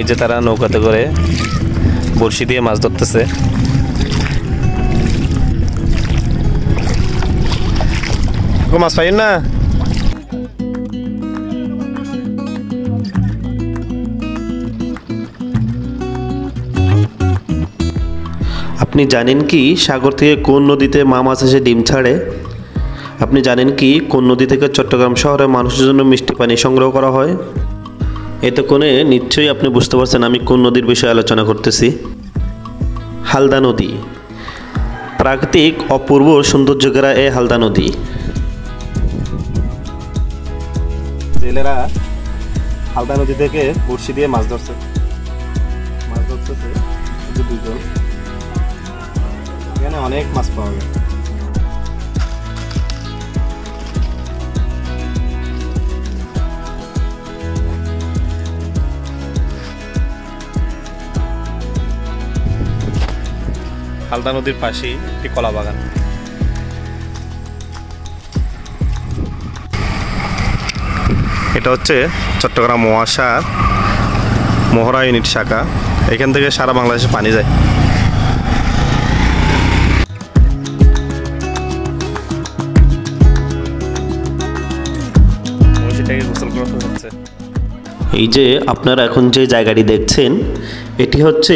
এই যে তারা নৌকাতে করে বড়শি দিয়ে মাছ ধরতেছে। মাছ পাইন না? আপনি জানেন কি সাগর থেকে কোন নদীতে মাছ এসে ডিম ছাড়ে? আপনি জানেন কি কোন নদী থেকে চট্টগ্রাম শহরে মানুষের জন্য মিষ্টি পানি সংগ্রহ করা হয়? এতক্ষণে নিশ্চয়ই আপনি বুঝতে পারছেন আমি কোন নদীর বিষয়ে আলোচনা করতেছি। হালদা নদী। প্রাকৃতিক অপূর্ব সৌন্দর্য ঘেরা এই হালদা নদী। জেলেরা হালদা নদী থেকে বড়শি দিয়ে মাছ ধরতেছে। দুজন, এখানে অনেক মাছ পাওয়া যায়। হালদা নদীর পাশেই একটি কলা বাগান। এটা হচ্ছে চট্টগ্রাম মহাশার মহড়া ইউনিট শাখা। এখান থেকে সারা বাংলাদেশে পানি যায়। এই যে আপনারা এখন যে জায়গাটি দেখছেন এটি হচ্ছে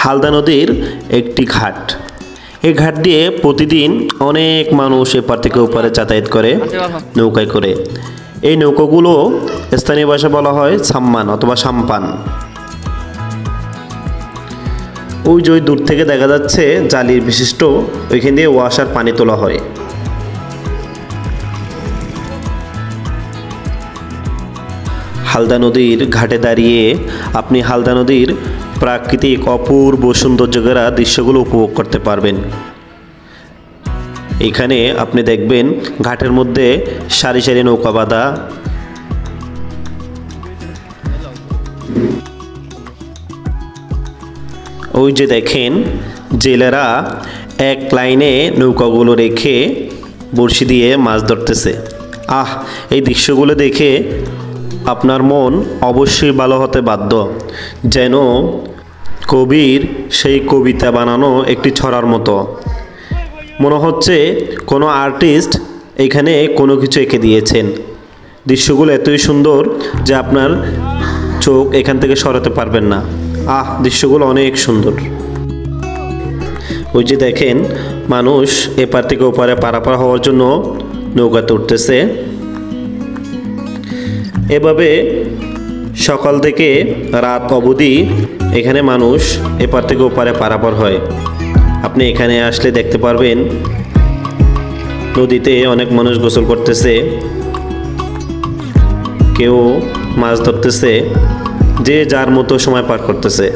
হালদা নদীর একটি ঘাট। এই ঘাট দিয়ে প্রতিদিন অনেক মানুষ এপার থেকে ওপারে যাতায়াত করে নৌকায় করে। এই নৌকাগুলো স্থানীয় ভাষায় বলা হয় সাম্মান অথবা সাম্পান। ওই যে দূর থেকে দেখা যাচ্ছে জালির বিশিষ্ট, ওইখান দিয়ে ওয়াসার পানি তোলা হয়। হালদা নদীর ঘাটে দাঁড়িয়ে আপনি হালদা নদীর প্রাকৃতিক অপূর্ব সৌন্দর্য ঘেরা দৃশ্যগুলো উপভোগ করতে পারবেন। এখানে আপনি দেখবেন ঘাটের মধ্যে সারি সারি নৌকা বাঁধা। ওই যে দেখেন জেলেরা এক লাইনে নৌকাগুলো রেখে বড়শি দিয়ে মাছ ধরতেছে। এই দৃশ্যগুলো দেখে আপনার মন অবশ্যই ভালো হতে বাধ্য, যেন কবির সেই কবিতা বানানো একটি ছড়ার মতো। মনে হচ্ছে কোনো আর্টিস্ট এখানে কোনো কিছু এঁকে দিয়েছেন। দৃশ্যগুলো এতই সুন্দর যে আপনার চোখ এখান থেকে সরাতে পারবেন না। দৃশ্যগুলো অনেক সুন্দর। ওই যে দেখেন মানুষ এপার থেকে ওপারে পারাপার হওয়ার জন্য নৌকাতে উঠতেছে। এভাবে সকাল থেকে রাত অবধি এখানে মানুষ এপার থেকে ওপারে পারাপার হয়। আপনি এখানে আসলে দেখতে পারবেন নদীতে অনেক মানুষ গোসল করতেছে, কেউ মাছ ধরতেছে, যে যার মতো সময় পার করতেছে।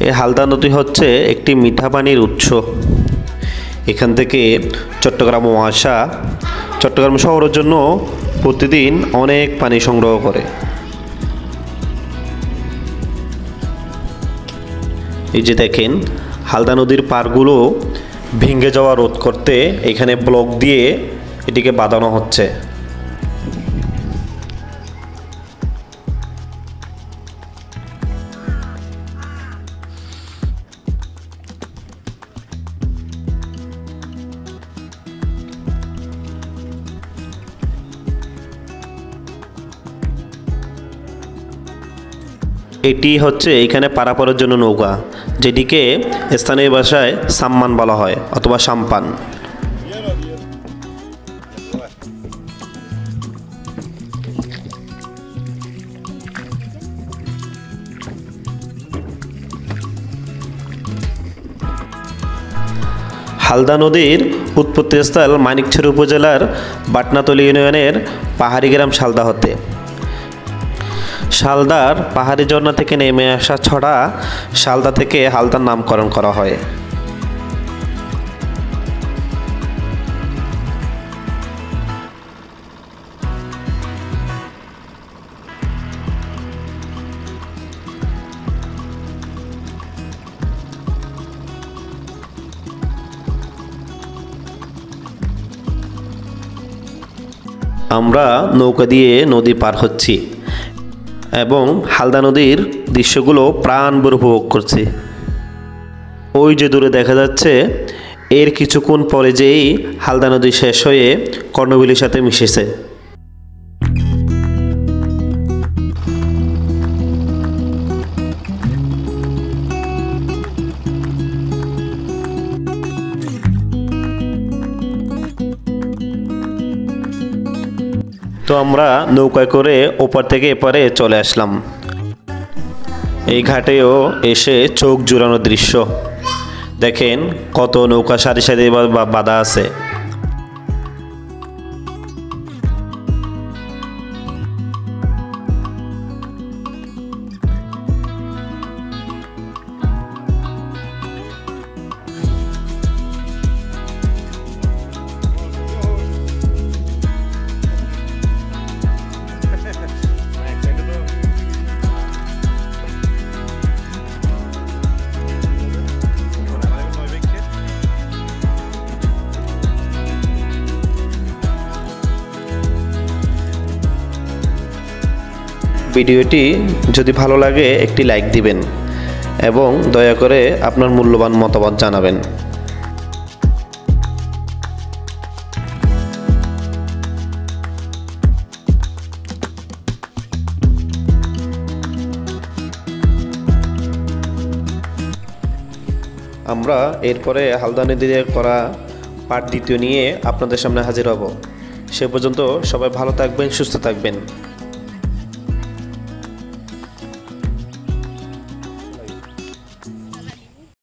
এই হালদা নদী হচ্ছে একটি মিঠা পানির উৎস। এখান থেকে চট্টগ্রাম মহাশা চট্টগ্রাম শহরের জন্য প্রতিদিন অনেক পানি সংগ্রহ করে। এই যে দেখেন হালদা নদীর পাড়গুলো ভেঙে যাওয়া রোধ করতে এখানে ব্লক দিয়ে এটিকে বাঁধানো হচ্ছে। এটি হচ্ছে এখানে পারাপারের জন্য নৌকা, যেটিকে স্থানীয় ভাষায় সাম্মান বলা হয় অথবা সাম্পান। হালদা নদীর উৎপত্তিস্থল মানিকছড়ি উপজেলার বাটনাতলী ইউনিয়নের পাহাড়ি গ্রাম শালদা হতে। শালদার পাহাড়ি ঝর্ণা থেকে নেমে আসা ছড়া শালদা থেকে হালদার নামকরণ করা হয়। আমরা নৌকা দিয়ে নদী পার হচ্ছি এবং হালদা নদীর দৃশ্যগুলো প্রাণভরে উপভোগ করছি। ওই যে দূরে দেখা যাচ্ছে, এর কিছুক্ষণ পরে যেই হালদা নদী শেষ হয়ে কর্ণবিলের সাথে মিশেছে। তো আমরা নৌকায় করে ওপার থেকে এপারে চলে আসলাম। এই ঘাটেও এসে চোখ জুড়ানো দৃশ্য দেখেন, কত নৌকা সারি সারি বাঁধা আছে। ভিডিওটি যদি ভালো লাগে একটি লাইক দিবেন এবং দয়া করে আপনার মূল্যবান মতামত জানাবেন। আমরা এরপরে হালদা নদীতে করা পার্ট 2 নিয়ে আপনাদের সামনে হাজির হব। সে পর্যন্ত সবাই ভালো থাকবেন, সুস্থ থাকবেন।